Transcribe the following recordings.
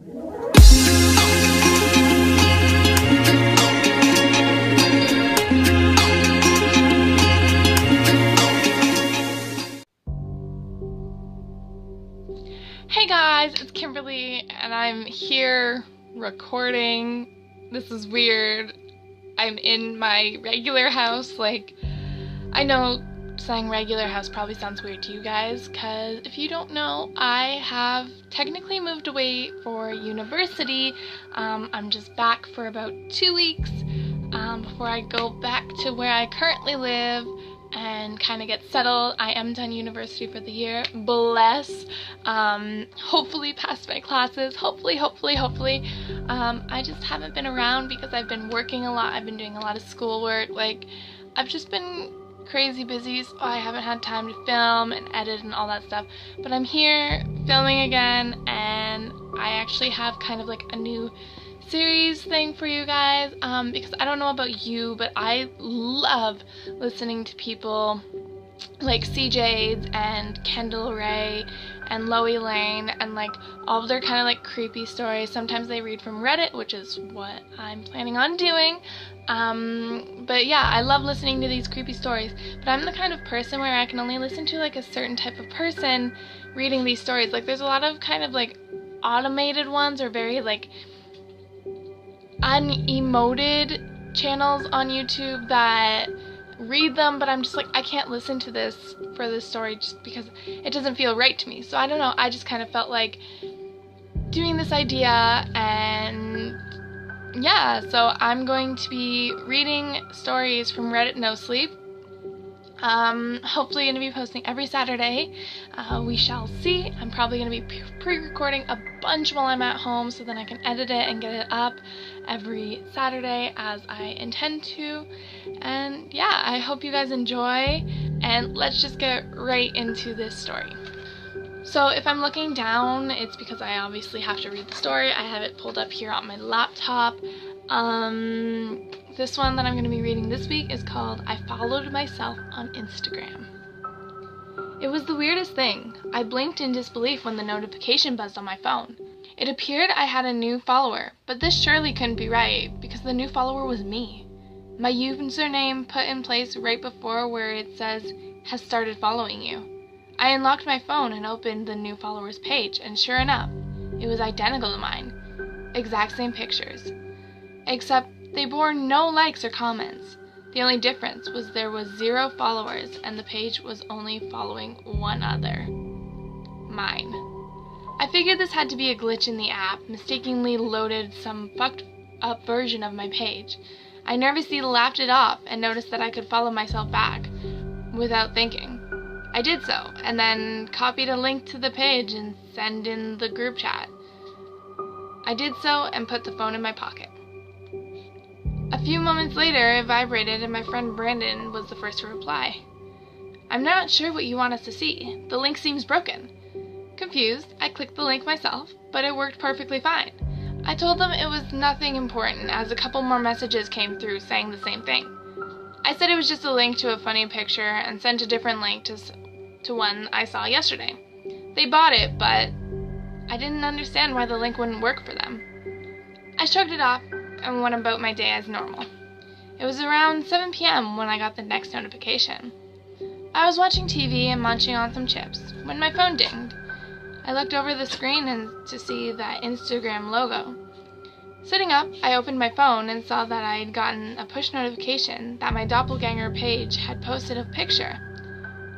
Hey guys, it's Kimberly and I'm here recording. This is weird. I'm in my regular house. I know saying regular house probably sounds weird to you guys, because if you don't know, I have technically moved away for university. I'm just back for about 2 weeks before I go back to where I currently live and kind of get settled. I am done university for the year. Bless. Hopefully pass my classes. Hopefully. I just haven't been around because I've been working a lot. I've been doing a lot of schoolwork. I've just been crazy busy, so I haven't had time to film and edit and all that stuff. But I'm here filming again, and I actually have kind of a new series thing for you guys, because I don't know about you, but I love listening to people like CJ's and Kendall Ray and Loie Lane and all of their kind of creepy stories. Sometimes they read from Reddit, which is what I'm planning on doing. But yeah, I love listening to these creepy stories, but I'm the kind of person where I can only listen to a certain type of person reading these stories. There's a lot of kind of automated ones or very unemoted channels on YouTube that read them, but I'm just I can't listen to this for this story just because it doesn't feel right to me. So I don't know, I just kind of felt like doing this idea, and yeah, so I'm going to be reading stories from Reddit No Sleep. Hopefully going to be posting every Saturday. We shall see. I'm probably going to be pre-recording a bunch while I'm at home, so then I can edit it and get it up every Saturday as I intend to. And yeah, I hope you guys enjoy, and let's just get right into this story. So if I'm looking down, it's because I obviously have to read the story. I have it pulled up here on my laptop. This one that I'm going to be reading this week is called I Followed Myself on Instagram. It was the weirdest thing. I blinked in disbelief when the notification buzzed on my phone. It appeared I had a new follower, but this surely couldn't be right because the new follower was me. My username put in place right before where it says, has started following you. I unlocked my phone and opened the new follower's page, and sure enough, it was identical to mine. Exact same pictures. Except they bore no likes or comments. The only difference was there was 0 followers and the page was only following one other. Mine. I figured this had to be a glitch in the app, mistakenly loaded some fucked up version of my page. I nervously laughed it off and noticed that I could follow myself back without thinking. I did so, and then copied a link to the page and sent in the group chat. I did so and put the phone in my pocket. A few moments later, it vibrated and my friend Brandon was the first to reply. I'm not sure what you want us to see. The link seems broken. Confused, I clicked the link myself, but it worked perfectly fine. I told them it was nothing important as a couple more messages came through saying the same thing. I said it was just a link to a funny picture and sent a different link to one I saw yesterday. They bought it, but I didn't understand why the link wouldn't work for them. I shrugged it off and went about my day as normal. It was around 7 p.m. when I got the next notification. I was watching TV and munching on some chips when my phone dinged. I looked over the screen and to see that Instagram logo. Sitting up, I opened my phone and saw that I had gotten a push notification that my doppelganger page had posted a picture.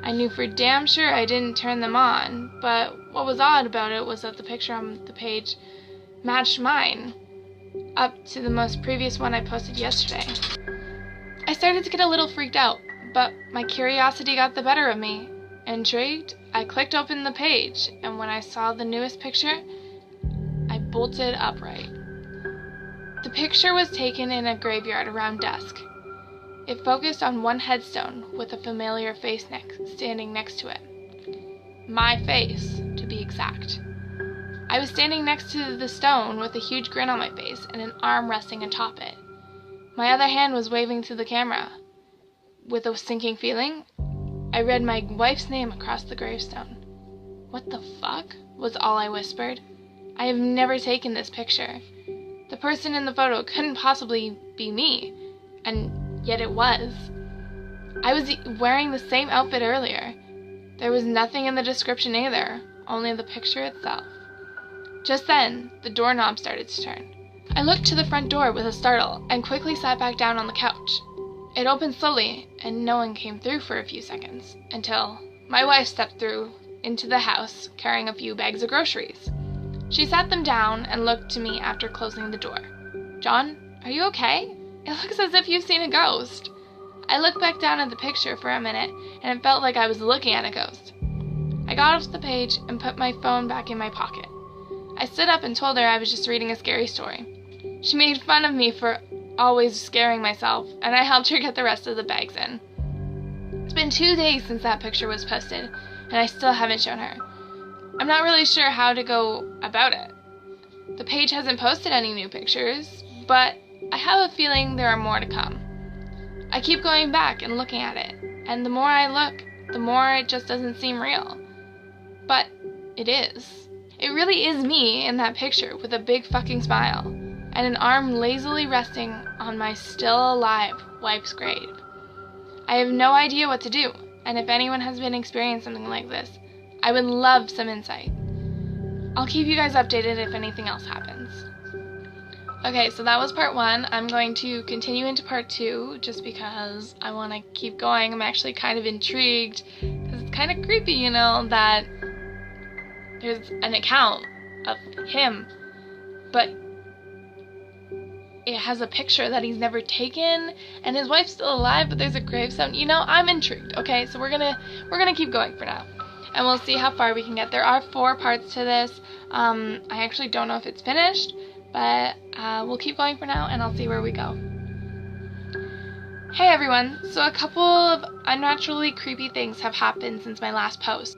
I knew for damn sure I didn't turn them on, but what was odd about it was that the picture on the page matched mine, up to the most previous one I posted yesterday. I started to get a little freaked out, but my curiosity got the better of me. Intrigued, I clicked open the page, and when I saw the newest picture, I bolted upright. The picture was taken in a graveyard around dusk. It focused on one headstone with a familiar face standing next to it. My face, to be exact. I was standing next to the stone with a huge grin on my face and an arm resting atop it. My other hand was waving to the camera. With a sinking feeling, I read my wife's name across the gravestone. "What the fuck?" was all I whispered. I have never taken this picture. The person in the photo couldn't possibly be me, and yet it was. I was wearing the same outfit earlier. There was nothing in the description either, only the picture itself. Just then, the doorknob started to turn. I looked to the front door with a startle and quickly sat back down on the couch. It opened slowly, and no one came through for a few seconds, until my wife stepped through into the house carrying a few bags of groceries. She sat them down and looked to me after closing the door. "John, are you okay? It looks as if you've seen a ghost." I looked back down at the picture for a minute, and it felt like I was looking at a ghost. I got off the page and put my phone back in my pocket. I stood up and told her I was just reading a scary story. She made fun of me for always scaring myself, and I helped her get the rest of the bags in. It's been 2 days since that picture was posted, and I still haven't shown her. I'm not really sure how to go about it. The page hasn't posted any new pictures, but I have a feeling there are more to come. I keep going back and looking at it, and the more I look, the more it just doesn't seem real. But it is. It really is me in that picture with a big fucking smile, and an arm lazily resting on my still alive wife's grave. I have no idea what to do, and if anyone has been experiencing something like this, I would love some insight. I'll keep you guys updated if anything else happens. Okay, so that was part 1. I'm going to continue into part 2 just because I want to keep going. I'm actually kind of intrigued because it's kind of creepy, that there's an account of him, but it has a picture that he's never taken, and his wife's still alive, but there's a gravestone. I'm intrigued. Okay, so we're gonna keep going for now, and we'll see how far we can get. There are 4 parts to this. I actually don't know if it's finished, but we'll keep going for now, and I'll see where we go. Hey everyone, so a couple of unnaturally creepy things have happened since my last post,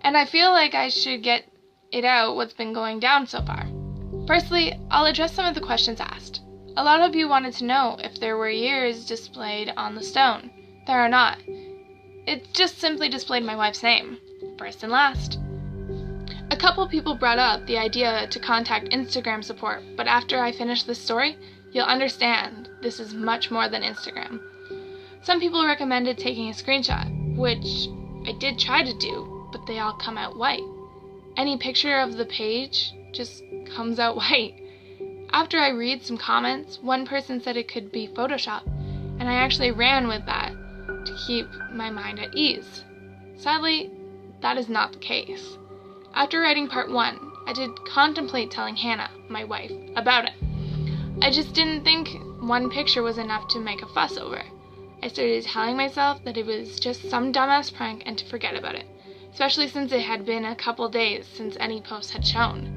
and I feel like I should get it out what's been going down so far. Firstly, I'll address some of the questions asked. A lot of you wanted to know if there were years displayed on the stone. There are not. It just simply displayed my wife's name, first and last. A couple people brought up the idea to contact Instagram support, but after I finish this story, you'll understand this is much more than Instagram. Some people recommended taking a screenshot, which I did try to do, but they all come out white. Any picture of the page just comes out white. After I read some comments, one person said it could be Photoshop, and I actually ran with that to keep my mind at ease. Sadly, that is not the case. After writing part 1, I did contemplate telling Hannah, my wife, about it. I just didn't think one picture was enough to make a fuss over. I started telling myself that it was just some dumbass prank and to forget about it, especially since it had been a couple days since any post had shown.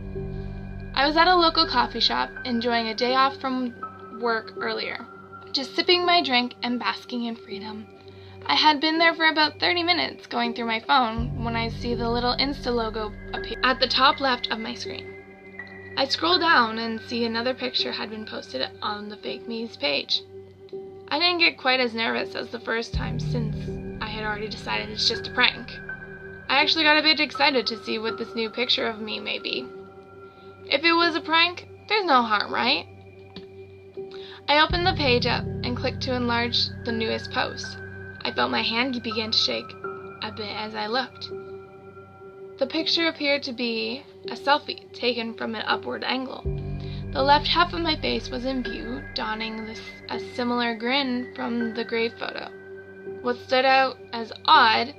I was at a local coffee shop, enjoying a day off from work earlier, just sipping my drink and basking in freedom. I had been there for about 30 minutes going through my phone when I see the little Insta logo appear at the top left of my screen. I scroll down and see another picture had been posted on the Fake Me's page. I didn't get quite as nervous as the first time since I had already decided it's just a prank. I actually got a bit excited to see what this new picture of me may be. If it was a prank, there's no harm, right? I opened the page up and clicked to enlarge the newest post. I felt my hand begin to shake a bit as I looked. The picture appeared to be a selfie taken from an upward angle. The left half of my face was in view, donning a similar grin from the grave photo. What stood out as odd,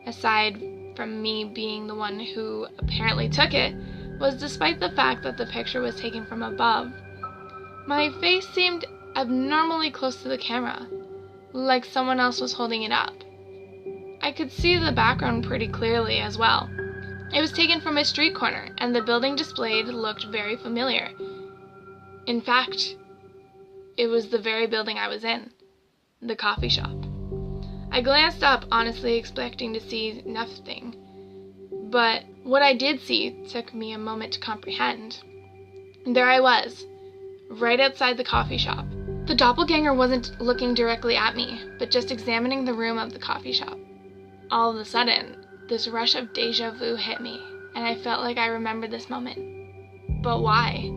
aside from me being the one who apparently took it, was despite the fact that the picture was taken from above, my face seemed abnormally close to the camera, like someone else was holding it up. I could see the background pretty clearly as well. It was taken from a street corner, and the building displayed looked very familiar. In fact, it was the very building I was in, the coffee shop. I glanced up, honestly expecting to see nothing, but what I did see took me a moment to comprehend. There I was, right outside the coffee shop. The doppelganger wasn't looking directly at me, but just examining the room of the coffee shop. All of a sudden, this rush of deja vu hit me, and I felt like I remembered this moment. But why?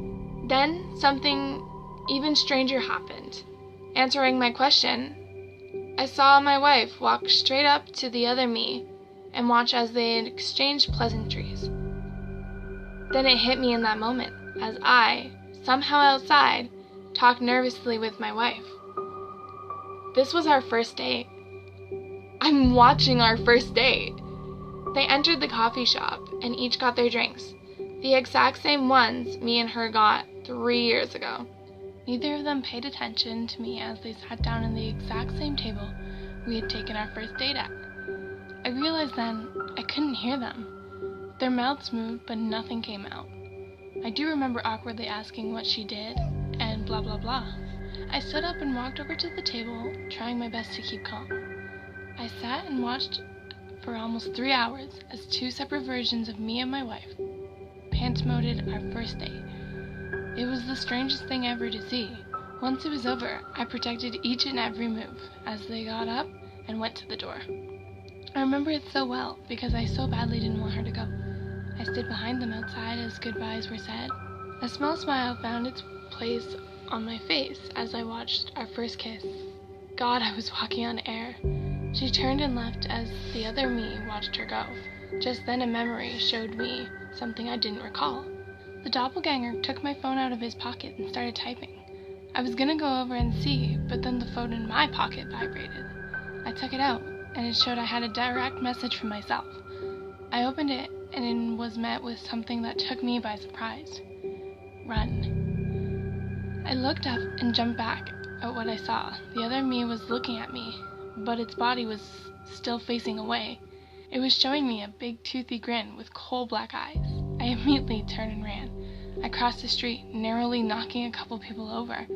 Then something even stranger happened. Answering my question, I saw my wife walk straight up to the other me and watch as they exchanged pleasantries. Then it hit me in that moment, as I, somehow outside, talked nervously with my wife. This was our first date. I'm watching our first date. They entered the coffee shop and each got their drinks, the exact same ones me and her got 3 years ago. Neither of them paid attention to me as they sat down in the exact same table we had taken our first date at. I realized then I couldn't hear them. Their mouths moved, but nothing came out. I do remember awkwardly asking what she did, and blah blah blah. I stood up and walked over to the table, trying my best to keep calm. I sat and watched for almost 3 hours as 2 separate versions of me and my wife pantomimed our first date. It was the strangest thing ever to see. Once it was over, I protected each and every move as they got up and went to the door. I remember it so well because I so badly didn't want her to go. I stood behind them outside as goodbyes were said. A small smile found its place on my face as I watched our first kiss. God, I was walking on air. She turned and left as the other me watched her go. Just then a memory showed me something I didn't recall. The doppelganger took my phone out of his pocket and started typing. I was gonna go over and see, but then the phone in my pocket vibrated. I took it out, and it showed I had a direct message from myself. I opened it, and it was met with something that took me by surprise. Run. I looked up and jumped back at what I saw. The other me was looking at me, but its body was still facing away. It was showing me a big toothy grin with coal black eyes. I immediately turned and ran. I crossed the street, narrowly knocking a couple people over.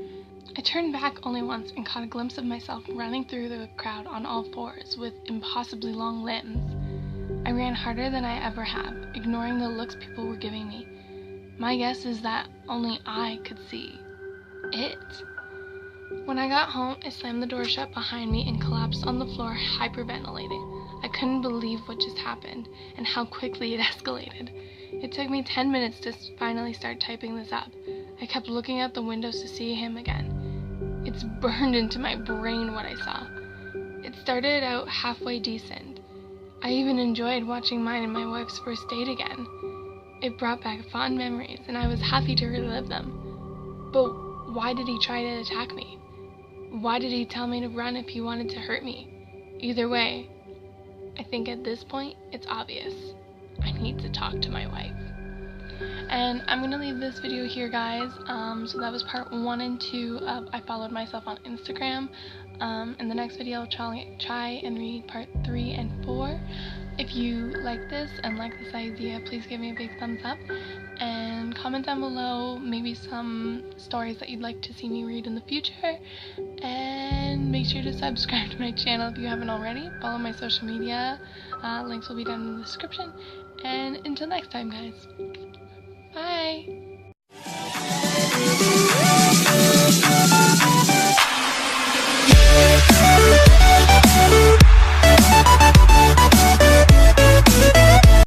I turned back only once and caught a glimpse of myself running through the crowd on all fours with impossibly long limbs. I ran harder than I ever have, ignoring the looks people were giving me. My guess is that only I could see it. When I got home, I slammed the door shut behind me and collapsed on the floor, hyperventilating. I couldn't believe what just happened and how quickly it escalated. It took me 10 minutes to finally start typing this up. I kept looking out the windows to see him again. It's burned into my brain what I saw. It started out halfway decent. I even enjoyed watching mine and my wife's first date again. It brought back fond memories and I was happy to relive them. But why did he try to attack me? Why did he tell me to run if he wanted to hurt me? Either way, I think at this point, it's obvious. I need to talk to my wife. And I'm going to leave this video here, guys. So that was part 1 and 2 of I Followed Myself on Instagram. In the next video, I'll try and read part 3 and 4. If you like this and like this idea, please give me a big thumbs up. And comment down below maybe some stories that you'd like to see me read in the future. And make sure to subscribe to my channel if you haven't already. Follow my social media. Links will be down in the description. And until next time, guys. Bye!